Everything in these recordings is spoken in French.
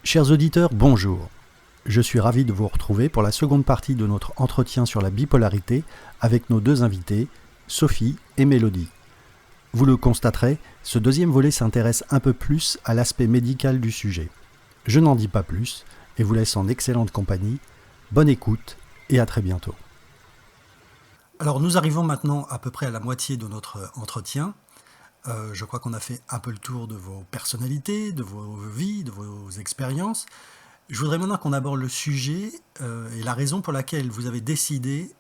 Chers auditeurs, bonjour. Je suis ravi de vous retrouver pour la seconde partie de notre entretien sur la bipolarité avec nos deux invités, Sophie et Mélodie. Vous le constaterez, ce deuxième volet s'intéresse un peu plus à l'aspect médical du sujet. Je n'en dis pas plus et vous laisse en excellente compagnie. Bonne écoute et à très bientôt. Alors nous arrivons maintenant à peu près à la moitié de notre entretien. Je crois qu'on a fait un peu le tour de vos personnalités, de vos vies, de vos expériences. Je voudrais maintenant qu'on aborde le sujet et la raison pour laquelle vous avez décidé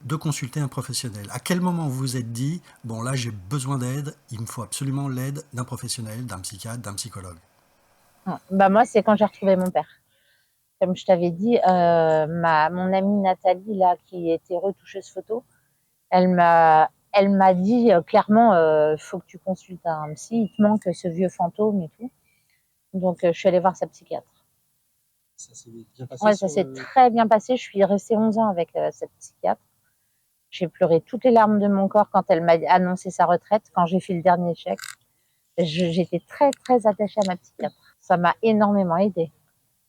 de consulter un professionnel. À quel moment vous vous êtes dit, bon là j'ai besoin d'aide, il me faut absolument l'aide d'un professionnel, d'un psychiatre, d'un psychologue? Moi, c'est quand j'ai retrouvé mon père. Comme je t'avais dit, mon amie Nathalie, là, qui était retoucheuse photo, elle m'a dit clairement, faut que tu consultes un psy, il te manque ce vieux fantôme et tout. Donc, je suis allée voir sa psychiatre. Ça s'est bien passé. Ouais, ça s'est très bien passé. Je suis restée 11 ans avec cette psychiatre. J'ai pleuré toutes les larmes de mon corps quand elle m'a annoncé sa retraite, quand j'ai fait le dernier chèque. J'étais très, très attachée à ma psychiatre. Ça m'a énormément aidée.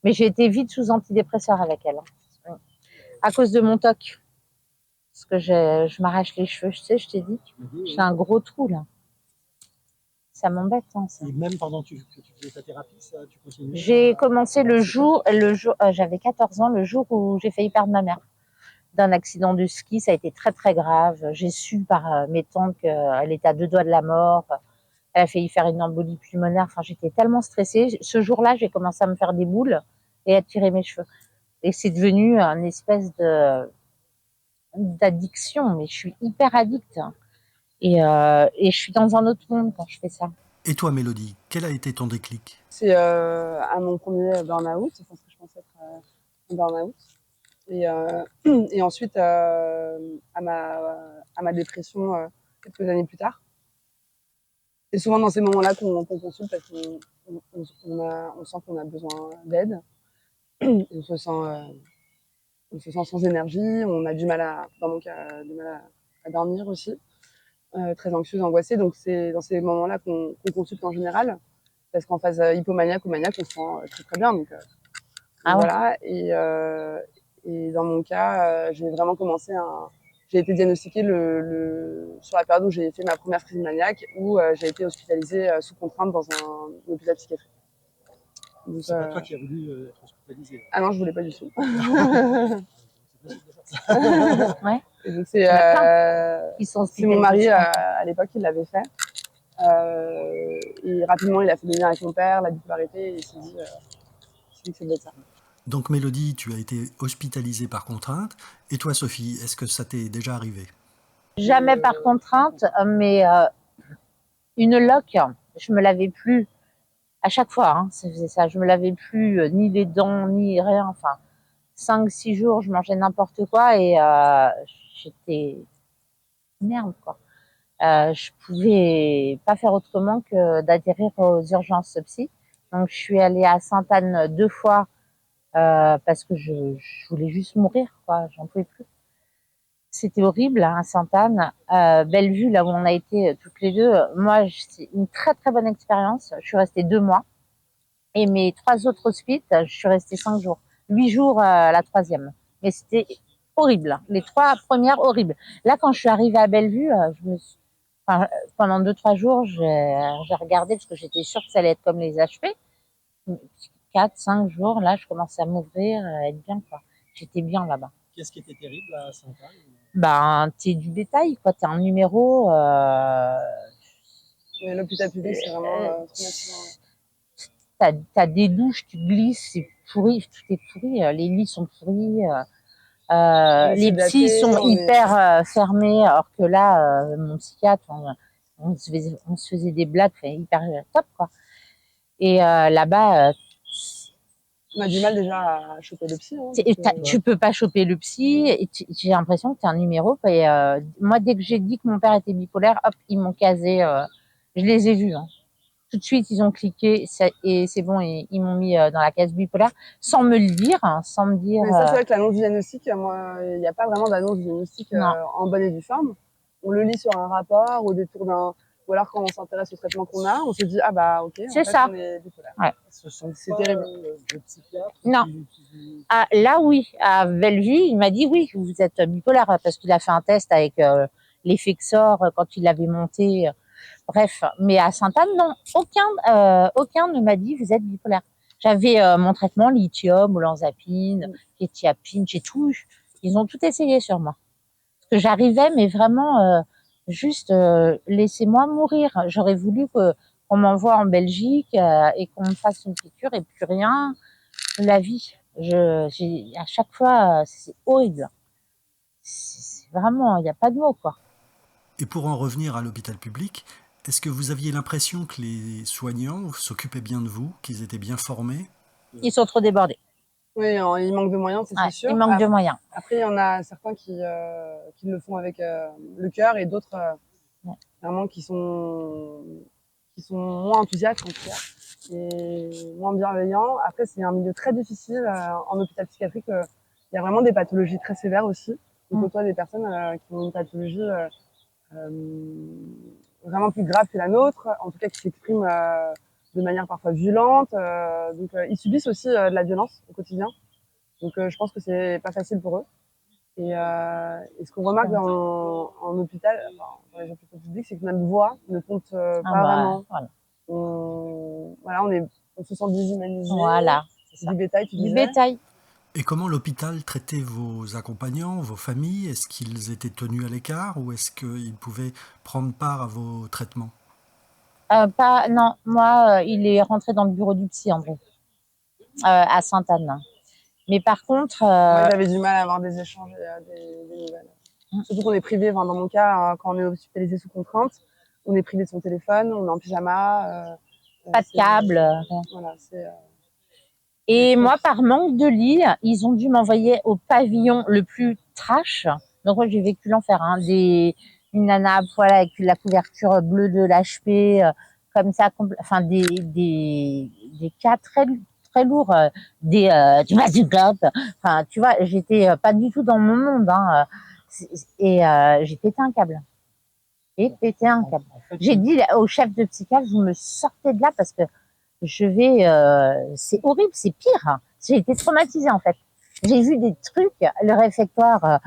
Mais j'ai été vite sous antidépresseur avec elle. À cause de mon TOC. Parce que je m'arrache les cheveux, je sais, je t'ai dit. J'ai un gros trou, là. Ça m'embête, hein, ça. Et même pendant que tu faisais ta thérapie, ça, tu continuais? J'ai commencé le jour j'avais 14 ans, le jour où j'ai failli perdre ma mère. D'un accident de ski, ça a été très, très grave. J'ai su par mes tantes qu'elle était à 2 doigts de la mort. Elle a failli faire une embolie pulmonaire. Enfin, j'étais tellement stressée. Ce jour-là, j'ai commencé à me faire des boules et à tirer mes cheveux. Et c'est devenu une espèce d'addiction, mais je suis hyper addicte. Et je suis dans un autre monde quand je fais ça. Et toi Mélodie, quel a été ton déclic? C'est à mon premier burn-out, je pense que je pensais être un burn-out. Et ensuite à ma dépression quelques années plus tard. C'est souvent dans ces moments-là qu'on consulte parce qu'on sent qu'on a besoin d'aide. On se sent sans énergie, on a du mal dans mon cas, du mal à dormir aussi, très anxieuse, angoissée. Donc c'est dans ces moments-là qu'on consulte en général, parce qu'en phase hypomaniaque ou maniaque, on se sent très très bien. Donc voilà. Et dans mon cas, j'ai vraiment commencé j'ai été diagnostiquée sur la période où j'ai fait ma première crise maniaque, où j'ai été hospitalisée sous contrainte dans un hôpital psychiatrique. C'est pas toi qui as voulu être hospitalisée? Ah non, je voulais pas du tout. Ouais. Et donc c'est mon mari à l'époque qui l'avait fait. Et rapidement, il a fait des liens avec mon père, la bipolarité, et il s'est dit que ça devait être ça. Donc Mélodie, tu as été hospitalisée par contrainte. Et toi Sophie, est-ce que ça t'est déjà arrivé? Jamais par contrainte, mais une loque, je me lavais plus. À chaque fois, hein, ça faisait ça. Je me lavais plus ni les dents, ni rien. Enfin, 5-6 jours, je mangeais n'importe quoi et j'étais merde, quoi. Je pouvais pas faire autrement que d'atterrir aux urgences psy. Donc, je suis allée à Sainte-Anne 2 fois parce que je voulais juste mourir, quoi. J'en pouvais plus. C'était horrible, hein, à Sainte-Anne. Bellevue, là où on a été toutes les deux. Moi, c'est une très, très bonne expérience. Je suis restée 2 mois. Et mes 3 autres hospices, je suis restée 5 jours. 8 jours la 3e. Mais c'était horrible. Les 3 premières, horribles. Là, quand je suis arrivée à Bellevue, pendant 2-3 jours, j'ai regardé parce que j'étais sûre que ça allait être comme les HP. 4-5 jours, là, je commençais à m'ouvrir, à être bien, quoi. J'étais bien là-bas. Qu'est-ce qui était terrible à Sainte-Anne? T'es du bétail, quoi. T'es un numéro. Mais l'hôpital public, c'est vraiment traumatisant. T'as des douches, tu glisses, c'est pourri, tout est pourri. Les lits sont pourris. Les psys sont hyper fermés, alors que là, mon psychiatre, on se faisait des blagues, hyper top, quoi. Et là-bas, on a du mal déjà à choper le psy. Tu peux pas choper le psy. Et j'ai l'impression que t'es un numéro. Et moi, dès que j'ai dit que mon père était bipolaire, hop, ils m'ont casé. Je les ai vus. Hein. Tout de suite, ils ont cliqué et c'est bon, ils m'ont mis dans la case bipolaire sans me le dire, hein, sans me dire. Mais ça, c'est vrai que l'annonce du diagnostic, moi, il n'y a pas vraiment d'annonce du diagnostic en bonne et due forme. On le lit sur un rapport au détour Ou alors quand on s'intéresse au traitement qu'on a, on se dit ah bah ok, en C'est fait, ça. on est bipolaire. Ouais. C'est terrible. Le psychiatre Non. Ah, là, oui. À Belleville, il m'a dit oui, vous êtes bipolaire parce qu'il a fait un test avec l'Effexor quand il l'avait monté. Bref, mais à Sainte-Anne, non. Aucun ne m'a dit vous êtes bipolaire. J'avais mon traitement lithium, olanzapine, kétiapine, j'ai tout eu. Ils ont tout essayé sur moi. Parce que j'arrivais, mais vraiment, juste laissez-moi mourir. J'aurais voulu qu'on m'envoie en Belgique et qu'on me fasse une piqûre et plus rien. La vie, à chaque fois, c'est horrible. C'est vraiment, il n'y a pas de mots, quoi. Et pour en revenir à l'hôpital public, est-ce que vous aviez l'impression que les soignants s'occupaient bien de vous, qu'ils étaient bien formés? Ils sont trop débordés. Oui, il manque de moyens, c'est Ouais, sûr. il manque de moyens. Après, il y en a certains qui le font avec le cœur et d'autres vraiment qui sont moins enthousiastes en tout cas, et moins bienveillants. Après, c'est un milieu très difficile en hôpital psychiatrique. Il y a vraiment des pathologies très sévères aussi. On côtoie des personnes qui ont une pathologie vraiment plus grave que la nôtre, en tout cas qui s'expriment de manière parfois violente. Donc, ils subissent aussi de la violence au quotidien. Donc, je pense que c'est pas facile pour eux. Et ce qu'on remarque en hôpital, enfin, dans les hôpitaux publics, c'est que notre voix ne compte pas vraiment. Voilà. On se sent déshumanisé. Voilà. C'est du bétail, tu Du disais. bétail. Et comment l'hôpital traitait vos accompagnants, vos familles? Est-ce qu'ils étaient tenus à l'écart ou est-ce qu'ils pouvaient prendre part à vos traitements? Non, moi, il est rentré dans le bureau du psy, André, à Sainte-Anne. Mais par contre, Moi, j'avais du mal à avoir des échanges et des nouvelles. Surtout qu'on est privé. Enfin, dans mon cas, quand on est hospitalisé sous contrainte, on est privé de son téléphone, on est en pyjama. pas de câble. Voilà, Et moi, par manque de lit, ils ont dû m'envoyer au pavillon le plus trash. Donc moi, j'ai vécu l'enfer. Hein. Une nana à poil avec la couverture bleue de l'HP, comme ça, enfin des cas très très lourds, tu vois du globe. Enfin, tu vois, j'étais pas du tout dans mon monde. Hein. Et j'ai pété un câble. J'ai dit au chef de psychiatre, vous me sortez de là parce que c'est horrible, c'est pire. J'ai été traumatisée en fait. J'ai vu des trucs, le réfectoire,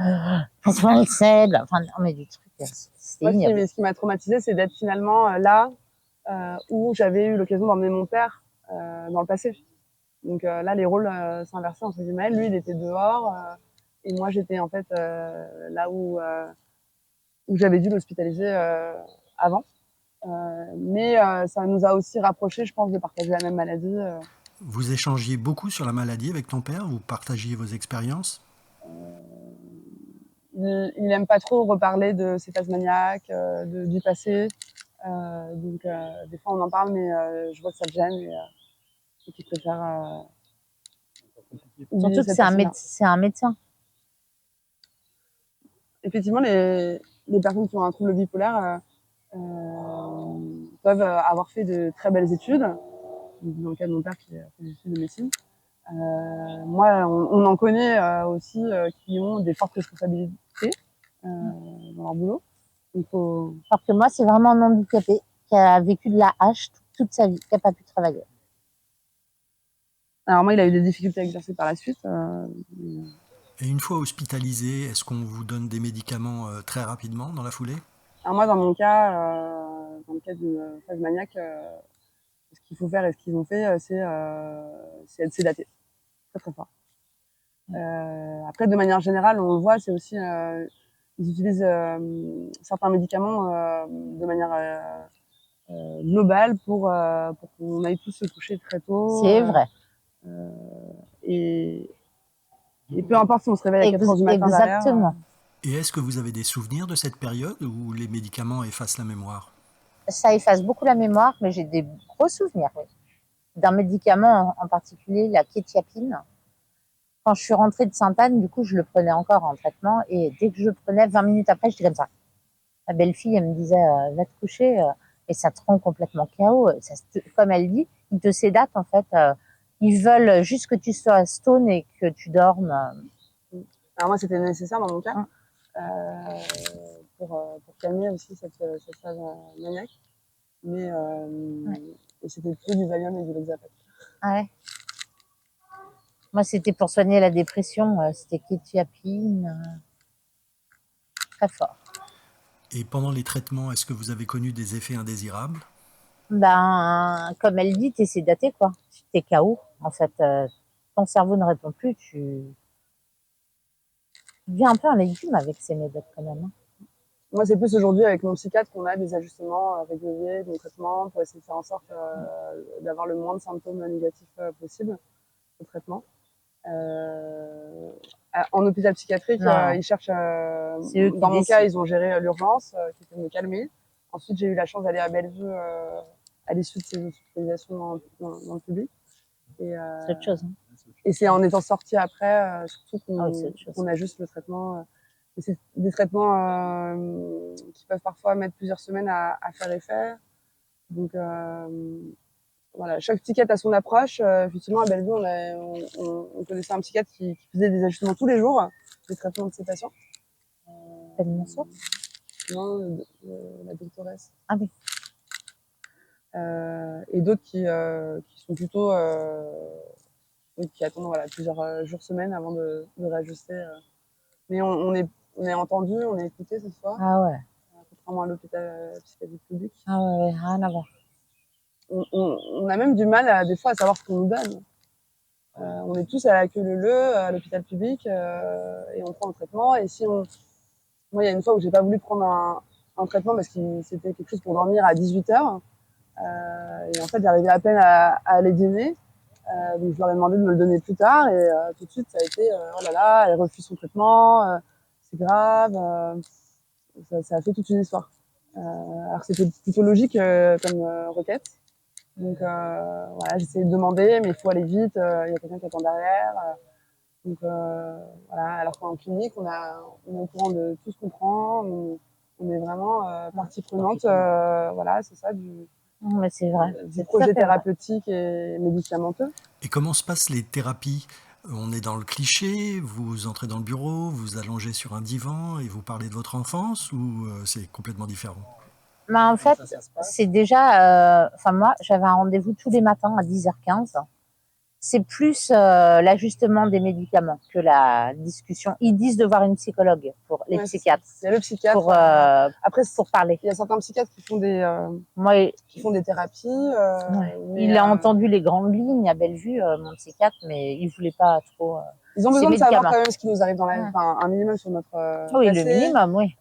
passe-moi le sel, enfin non mais des trucs, c'était ignoble. Mais ce qui m'a traumatisée, c'est d'être finalement là où j'avais eu l'occasion d'emmener mon père dans le passé. Donc là, les rôles s'inversaient entre guillemets. Lui, il était dehors et moi, j'étais en fait là où j'avais dû l'hospitaliser avant. Mais ça nous a aussi rapprochés, je pense, de partager la même maladie. Vous échangiez beaucoup sur la maladie avec ton père? Vous partagiez vos expériences? Il n'aime pas trop reparler de ses phases maniaques, du passé. Donc, des fois, on en parle, mais je vois que ça le gêne et qu'il préfère. Surtout que c'est un médecin. Effectivement, les personnes qui ont un trouble bipolaire peuvent avoir fait de très belles études. Dans le cas de mon père qui a fait des études de médecine. Moi, on en connaît aussi qui ont des fortes responsabilités dans leur boulot. Alors que moi, c'est vraiment un handicapé qui a vécu de la hache toute sa vie, qui n'a pas pu travailler. Alors moi, il a eu des difficultés à exercer par la suite. Et une fois hospitalisé, est-ce qu'on vous donne des médicaments très rapidement dans la foulée? Alors moi, dans mon cas, dans le cas d'une phase maniaque, ce qu'il faut faire et ce qu'ils ont fait, c'est être sédaté. Très très fort. Après, de manière générale, on le voit, c'est aussi ils utilisent certains médicaments de manière globale pour qu'on aille tous se coucher très tôt. C'est vrai. Et peu importe si on se réveille à 4 heures du matin Exactement. Et est-ce que vous avez des souvenirs de cette période où les médicaments effacent la mémoire? Ça efface beaucoup la mémoire, mais j'ai des gros souvenirs, oui. D'un médicament en particulier, la kétiapine. Quand je suis rentrée de Sainte-Anne, du coup, je le prenais encore en traitement. Et dès que je le prenais, 20 minutes après, j'étais comme ça. Ma belle-fille, elle me disait, va te coucher. Et ça te rend complètement KO. Comme elle dit, ils te sédatent, en fait. Ils veulent juste que tu sois stone et que tu dormes. Alors moi, c'était nécessaire dans mon cas pour calmer aussi cette phase maniaque. Mais Ouais. et c'était plutôt du Valium et du Lexapro. Ah ouais. Moi, c'était pour soigner la dépression. C'était quetiapine, très fort. Et pendant les traitements, est-ce que vous avez connu des effets indésirables? Ben, comme elle dit, t'es sédaté, quoi. T'es KO. En fait, ton cerveau ne répond plus. Tu deviens un peu un légume avec ces médocs, quand même, hein. Moi, c'est plus aujourd'hui avec mon psychiatre qu'on a des ajustements réguliers, de traitement pour essayer de faire en sorte d'avoir le moins de symptômes négatifs possible au traitement. En hôpital psychiatrique, Non, ils cherchent. c'est eux qui Dans mon cas, décident. ils ont géré l'urgence, qui était de me calmer. Ensuite, j'ai eu la chance d'aller à Bellevue à l'issue de ces hospitalisations dans le public. Et, C'est autre chose, hein. et c'est en étant sorti après, surtout Ah oui, c'est autre chose. qu'on ajuste le traitement. Mais c'est des traitements qui peuvent parfois mettre plusieurs semaines à faire effet. Donc, voilà, chaque psychiatre a son approche. Effectivement, à Bellevue, on connaissait un psychiatre qui faisait des ajustements tous les jours, des traitements de ses patients. Pas de Monceau? Non, la doctoresse. Ah oui. Et d'autres qui sont plutôt qui attendent voilà, plusieurs jours, semaines avant de réajuster. Mais on est entendu, on est écouté cette fois, Ah ouais. contrairement à l'hôpital psychiatrique public. Ah ouais, ouais, rien à voir. On a même du mal des fois à savoir ce qu'on nous donne. On est tous à la queue leu à l'hôpital public et on prend un traitement. Et si on... Moi, il y a une fois où j'ai pas voulu prendre un traitement parce que c'était quelque chose pour dormir à 18h. Et en fait, j'arrivais à peine à aller dîner. Donc je leur ai demandé de me le donner plus tard et tout de suite ça a été oh là là, elle refuse son traitement, c'est grave, ça a fait toute une histoire. Alors que c'était plutôt logique comme requête. Donc voilà, j'ai essayé de demander, mais il faut aller vite, il y a quelqu'un qui attend derrière. Donc voilà, alors qu'en clinique, on est au courant de tout ce qu'on prend, on est vraiment partie prenante, voilà, c'est ça, Non, mais c'est vrai. du C'est tout à projet fait vrai. thérapeutique et médicamenteux. Et comment se passent les thérapies? On est dans le cliché, vous entrez dans le bureau, vous allongez sur un divan et vous parlez de votre enfance ou c'est complètement différent? Mais en fait, c'est déjà. Enfin, moi, j'avais un rendez-vous tous les matins à 10h15. C'est plus l'ajustement des médicaments que la discussion. Ils disent de voir une psychologue pour les Ouais, psychiatres. il y a le psychiatre. Après, Pour parler. il y a certains psychiatres Moi, qui font des thérapies. ouais. Mais, Il a entendu les grandes lignes à Bellevue, mon psychiatre, mais il voulait pas trop ils ont ces besoin de savoir médicaments. quand même ce qui nous arrive dans la vie, Ouais. enfin, un minimum sur notre Oui, passé. le minimum, oui.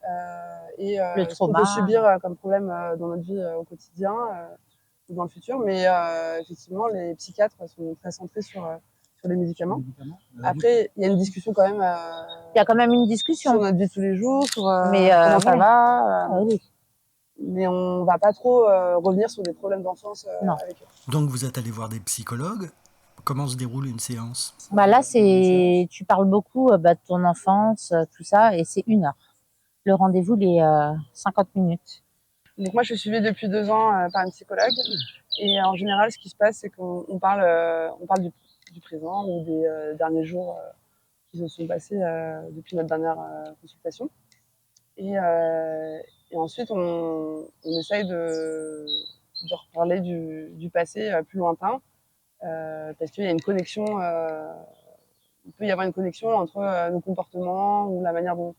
Et Le ce qu'on peut trauma. subir comme problème dans notre vie au quotidien ou dans le futur. Mais effectivement, les psychiatres sont très centrés sur les médicaments. Après, il y a une discussion quand même Il y a quand même une discussion. sur notre vie de tous les jours, sur Mais comment ça ouais. va. Ah oui. Mais on va pas trop revenir sur des problèmes d'enfance Non. avec eux. Donc vous êtes allé voir des psychologues. Comment se déroule une séance? Bah là, tu parles beaucoup de ton enfance, tout ça, et c'est 1 heure. Le rendez-vous, il est 50 minutes. Donc moi, je suis suivie depuis 2 ans par une psychologue. Et en général, ce qui se passe, c'est qu'on parle, on parle du présent ou des derniers jours qui se sont passés depuis notre dernière consultation. Et ensuite, on essaye de reparler du passé plus lointain parce qu'il y a une connexion, il peut y avoir une connexion entre nos comportements ou la manière dont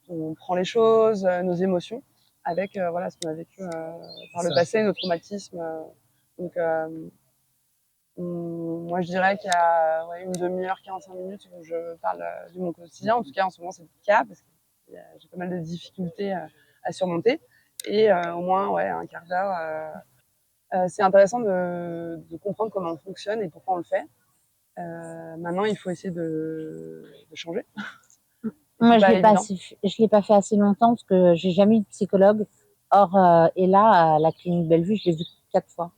on prend les choses, nos émotions, avec voilà, ce qu'on a vécu par le passé, nos traumatismes. Donc, moi, je dirais qu'il y a une demi-heure, 45 minutes où je parle de mon quotidien. En tout cas, en ce moment, c'est le cas parce que j'ai pas mal de difficultés à surmonter. Et au moins, un quart d'heure. C'est intéressant de comprendre comment on fonctionne et pourquoi on le fait. Maintenant, il faut essayer de changer. Moi, je l'ai pas fait assez longtemps parce que j'ai jamais eu de psychologue. Or, et là, à la clinique Bellevue, je l'ai vu 4 fois.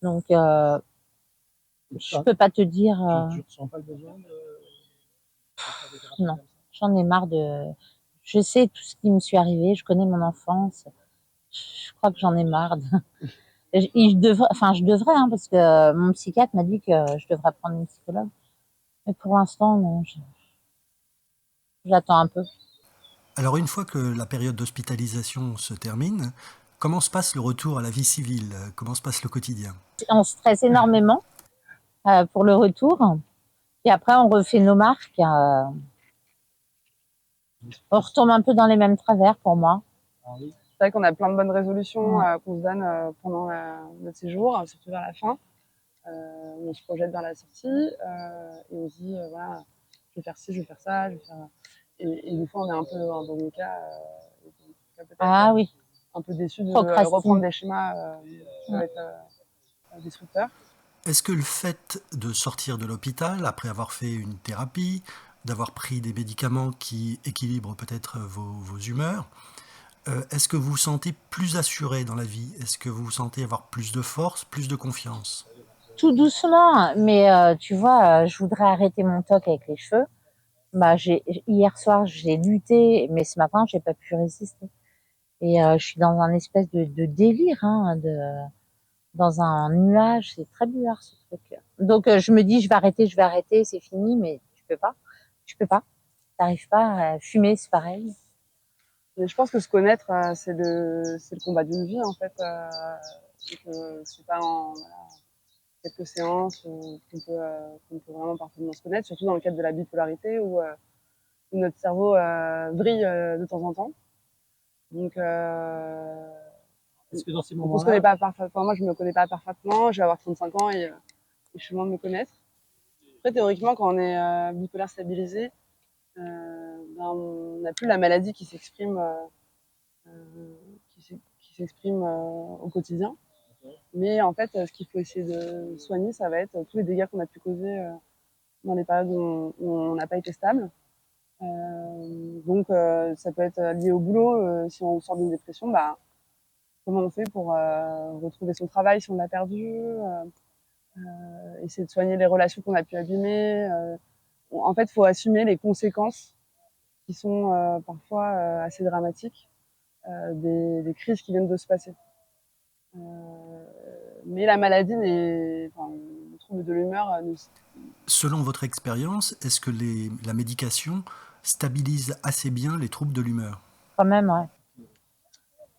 Donc, je peux pas te dire. Tu ressens pas le besoin de faire des thérapies Non, comme ça? j'en ai marre de. Je sais tout ce qui me suis arrivé. Je connais mon enfance. Je crois que j'en ai marre. Je devrais, hein, parce que mon psychiatre m'a dit que je devrais prendre une psychologue. Mais pour l'instant, non. J'attends un peu. Alors une fois que la période d'hospitalisation se termine, Comment se passe le retour à la vie civile? Comment se passe le quotidien? On stresse énormément pour le retour. Et après, on refait nos marques. On retombe un peu dans les mêmes travers pour moi. Ah oui. C'est vrai qu'on a plein de bonnes résolutions qu'on se donne pendant notre séjour, surtout vers la fin. Où on se projette vers la sortie et on se dit, voilà, je vais faire ci, je vais faire ça, je vais faire... Et des fois, on est un peu, dans mon cas, peut-être Oui, un peu déçu de procrastine. reprendre des schémas qui peuvent être destructeurs. Est-ce que le fait de sortir de l'hôpital, après avoir fait une thérapie, d'avoir pris des médicaments qui équilibrent peut-être vos humeurs, est-ce que vous vous sentez plus assuré dans la vie? Est-ce que vous vous sentez avoir plus de force, plus de confiance? Tout doucement, mais tu vois, je voudrais arrêter mon toc avec les cheveux. Hier soir, j'ai lutté, mais ce matin, j'ai pas pu résister. Et je suis dans un espèce de délire, dans un nuage. C'est très bizarre ce truc. Donc je me dis, je vais arrêter, c'est fini, mais tu peux pas, t'arrives pas. Fumer, c'est pareil. Mais je pense que se connaître, c'est le combat d'une vie, en fait. Et que c'est pas en quelques séances qu'on peut vraiment parfaitement se connaître, surtout dans le cadre de la bipolarité où notre cerveau brille de temps en temps. Donc, Est-ce que dans ces on se connaît moments-là, pas parfaitement. Moi, je me connais pas parfaitement. Je vais avoir 35 ans et je suis loin de me connaître. Après, théoriquement, quand on est bipolaire stabilisé, on n'a plus la maladie qui s'exprime au quotidien. Mais en fait, ce qu'il faut essayer de soigner, ça va être tous les dégâts qu'on a pu causer dans les périodes où on n'a pas été stable. Donc, ça peut être lié au boulot. Si on sort d'une dépression, comment on fait pour retrouver son travail si on l'a perdu, essayer de soigner les relations qu'on a pu abîmer. En fait, il faut assumer les conséquences qui sont parfois assez dramatiques des crises qui viennent de se passer. Mais la maladie, le trouble de l'humeur, Selon votre expérience, est-ce que la médication stabilise assez bien les troubles de l'humeur? Quand même, ouais.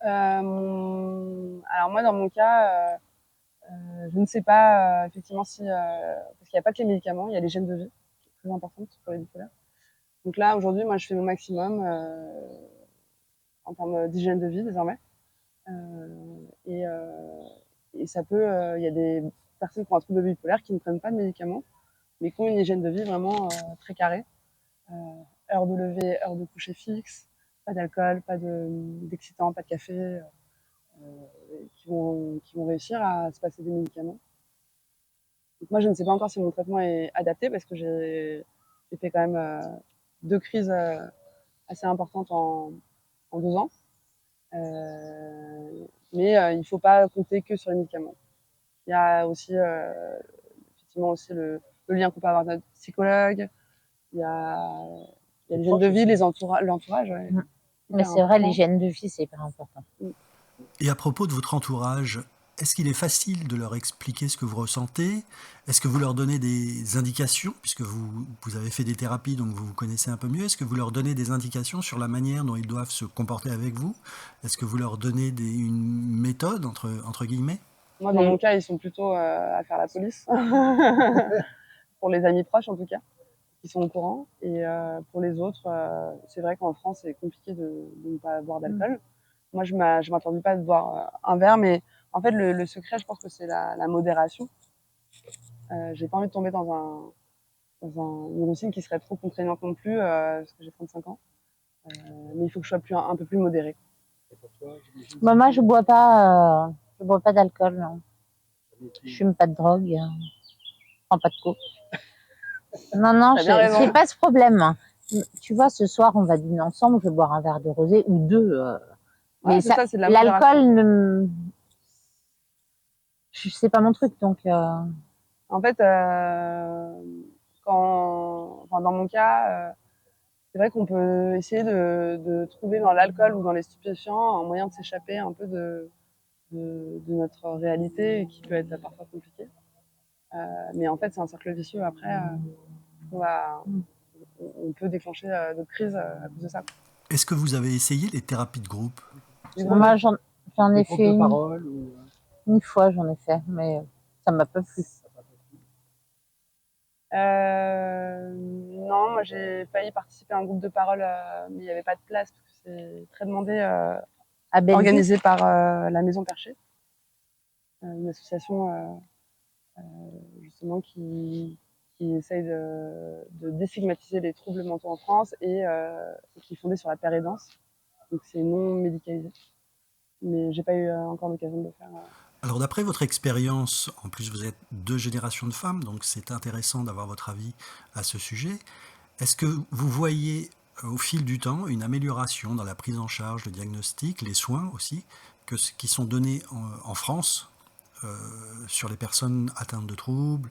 Alors moi, dans mon cas, je ne sais pas effectivement si... parce qu'il n'y a pas que les médicaments, il y a l'hygiène de vie, qui est très importante pour les bipolaires. Donc là, aujourd'hui, moi, je fais mon maximum en termes d'hygiène de vie, désormais. Et ça peut... Il y a des personnes qui ont un trouble bipolaire qui ne prennent pas de médicaments, mais qui ont une hygiène de vie vraiment très carrée. Heure de lever, heure de coucher fixe, pas d'alcool, pas d'excitant, pas de café, qui vont réussir à se passer des médicaments. Donc moi, je ne sais pas encore si mon traitement est adapté parce que j'ai fait quand même 2 crises assez importantes en 2 ans. Mais il ne faut pas compter que sur les médicaments. Il y a aussi effectivement aussi le lien qu'on peut avoir avec notre psychologue. Il y a l'hygiène de vie, l'entourage. Ouais. Mais c'est vrai, l'hygiène de vie, c'est hyper important. Et à propos de votre entourage, est-ce qu'il est facile de leur expliquer ce que vous ressentez? Est-ce que vous leur donnez des indications, puisque vous avez fait des thérapies, donc vous vous connaissez un peu mieux? Est-ce que vous leur donnez des indications sur la manière dont ils doivent se comporter avec vous? Est-ce que vous leur donnez une méthode, entre guillemets? Moi, dans mon cas, ils sont plutôt à faire la police. Pour les amis proches, en tout cas, qui sont au courant. Et pour les autres, c'est vrai qu'en France, c'est compliqué de ne pas boire d'alcool. Moi, je m'interdis pas de boire un verre, mais en fait, le secret, je pense que c'est la modération. J'ai pas envie de tomber dans une routine qui serait trop contraignante non plus, parce que j'ai 35 ans. Mais il faut que je sois un peu plus modérée. Moi, je bois pas d'alcool, non. Je fume pas de drogue, je prends pas de coke. Non, j'ai pas ce problème. Tu vois, ce soir, on va dîner ensemble, je vais boire un verre de rosé ou 2. Ouais, mais ça, c'est de la l'alcool, c'est pas mon truc, donc. En fait, dans mon cas, c'est vrai qu'on peut essayer de trouver dans l'alcool ou dans les stupéfiants un moyen de s'échapper un peu de notre réalité qui peut être parfois compliquée. Mais en fait, c'est un cercle vicieux. Après, on peut déclencher d'autres crises à cause de ça. Est-ce que vous avez essayé les thérapies de groupe? Moi, J'en ai Des groupes fait de parole ou une fois, j'en ai fait, mais ça m'a pas plu. ça t'a pas plu? Non, moi j'ai failli participer à un groupe de parole, mais il n'y avait pas de place parce que c'est très demandé, À Belleville, organisé par la Maison Perchée, une association justement qui essaye de déstigmatiser les troubles mentaux en France et qui est fondée sur la pérédance. Donc c'est non médicalisé. Mais j'ai pas eu encore l'occasion de le faire. Alors d'après votre expérience, en plus vous êtes 2 générations de femmes, donc c'est intéressant d'avoir votre avis à ce sujet. Est-ce que vous voyez au fil du temps une amélioration dans la prise en charge, le diagnostic, les soins aussi, qui sont donnés en France sur les personnes atteintes de troubles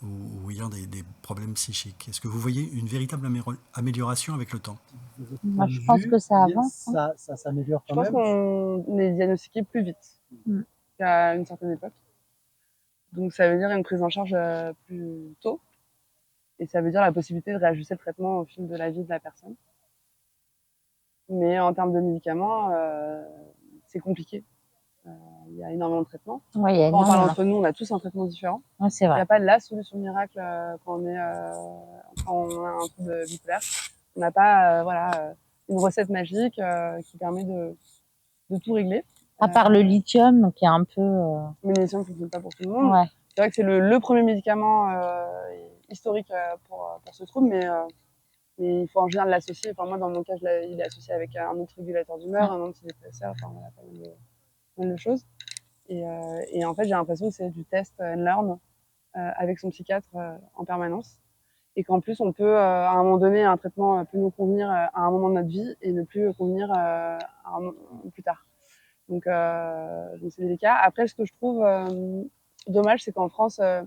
ou ayant des problèmes psychiques? Est-ce que vous voyez une véritable amélioration avec le temps? De votre moi, point je de pense vue, que ça avance. ça s'améliore Je quand pense même. qu'on est diagnostiqué plus vite Mm. qu'à une certaine époque. Donc ça veut dire une prise en charge plus tôt. Et ça veut dire la possibilité de réajuster le traitement au fil de la vie de la personne. Mais en termes de médicaments, c'est compliqué. Il y a énormément de traitements. Ouais, il y a Quand on parle énormément. entre nous, on a tous un traitement différent. Ouais, c'est Il n'y vrai. a pas la solution miracle quand on a un trouble bipolaire. On n'a pas une recette magique qui permet de tout régler. À part le lithium, qui est un peu... Mais les médicaments ne fonctionnent pas pour tout le monde. Ouais. C'est vrai que c'est le premier médicament historique pour ce trouble, mais il faut en général l'associer. Enfin, moi, dans mon cas, il est associé avec un autre régulateur d'humeur, un antidépresseur, enfin, voilà, pas mal de choses. Et en fait, j'ai l'impression que c'est du test and learn avec son psychiatre en permanence. Et qu'en plus, on peut, à un moment donné, un traitement peut nous convenir à un moment de notre vie et ne plus convenir plus tard. Donc c'est délicat. Après, ce que je trouve dommage, c'est qu'en France, euh,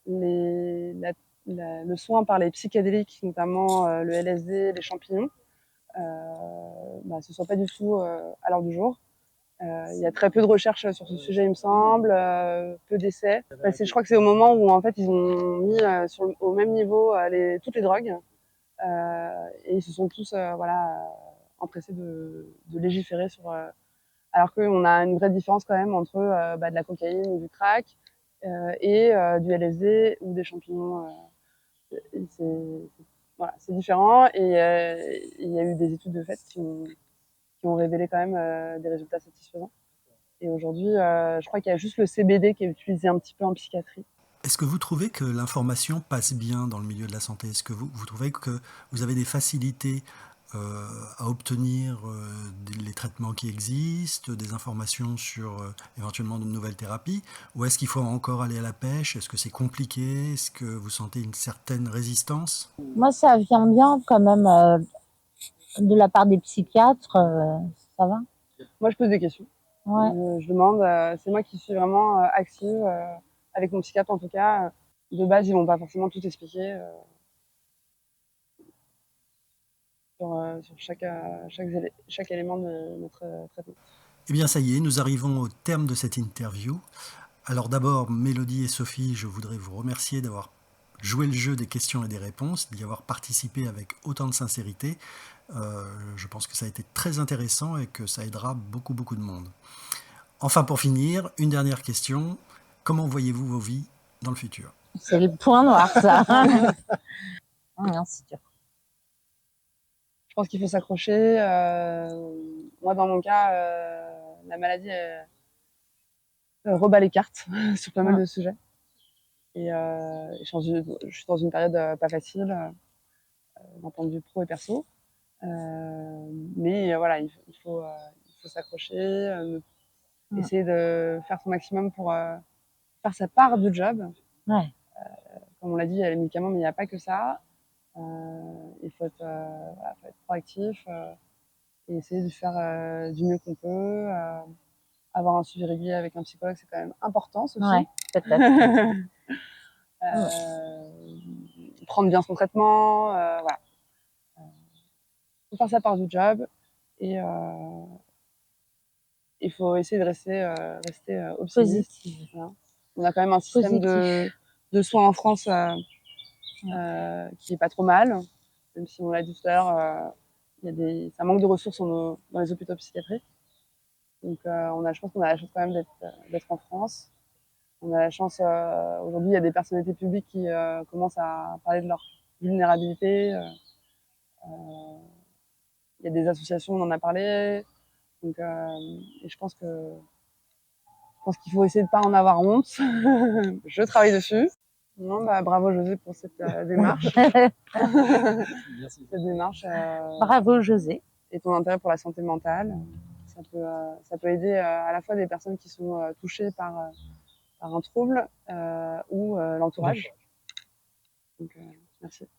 le soin par les psychédéliques, notamment le LSD, les champignons, ce ne soit pas du tout à l'heure du jour. Il y a très peu de recherches sur ce sujet, il me semble, peu d'essais. Je crois que c'est au moment où en fait ils ont mis au même niveau toutes les drogues et ils se sont tous empressés de légiférer sur. Alors qu'on a une vraie différence quand même entre de la cocaïne ou du crack et du LSD ou des champignons. C'est différent et il y a eu des études de fait qui ont révélé quand même des résultats satisfaisants. Et aujourd'hui, je crois qu'il y a juste le CBD qui est utilisé un petit peu en psychiatrie. Est-ce que vous trouvez que l'information passe bien dans le milieu de la santé? Est-ce que vous trouvez que vous avez des facilités à obtenir les traitements qui existent, des informations sur éventuellement de nouvelles thérapies? Ou est-ce qu'il faut encore aller à la pêche? Est-ce que c'est compliqué? Est-ce que vous sentez une certaine résistance? Moi, ça vient bien quand même de la part des psychiatres. Ça va? Moi, je pose des questions. Ouais. Je demande. C'est moi qui suis vraiment active avec mon psychiatre en tout cas. De base, ils vont pas forcément tout expliquer sur chaque élément de notre traitement. Eh bien, ça y est, nous arrivons au terme de cette interview. Alors d'abord, Mélodie et Sophie, je voudrais vous remercier d'avoir joué le jeu des questions et des réponses, d'y avoir participé avec autant de sincérité. Je pense que ça a été très intéressant et que ça aidera beaucoup, beaucoup de monde. Enfin, pour finir, une dernière question. Comment voyez-vous vos vies dans le futur? C'est le point noir, ça. Non, c'est dur. Je pense qu'il faut s'accrocher. Moi, dans mon cas, la maladie rebat les cartes sur pas mal de sujets. Et je suis dans une période pas facile d'un point de vue pro et perso. Mais voilà, il faut s'accrocher, essayer de faire son maximum pour faire sa part du job. Ouais. Comme on l'a dit, il y a les médicaments, mais il n'y a pas que ça. Il faut être proactif et essayer de faire du mieux qu'on peut. Avoir un suivi régulier avec un psychologue, c'est quand même important, Sophie. Ouais, peut-être. Prendre bien son traitement, voilà. Faut faire sa part du job et il faut essayer de rester optimiste. Voilà. On a quand même un système de soins en France qui est pas trop mal, même si on l'a dit tout à l'heure, ça manque de ressources dans les hôpitaux psychiatriques. Donc, je pense qu'on a la chance quand même d'être en France. On a la chance, aujourd'hui, il y a des personnalités publiques qui commencent à parler de leur vulnérabilité. Il y a des associations, on en a parlé. Donc, et je pense qu'il faut essayer de pas en avoir honte. Je travaille dessus. Non, bravo José pour cette démarche. Merci. Cette démarche Bravo José. et ton intérêt pour la santé mentale. Ça peut aider à la fois des personnes qui sont touchées par un trouble ou l'entourage. Donc, merci.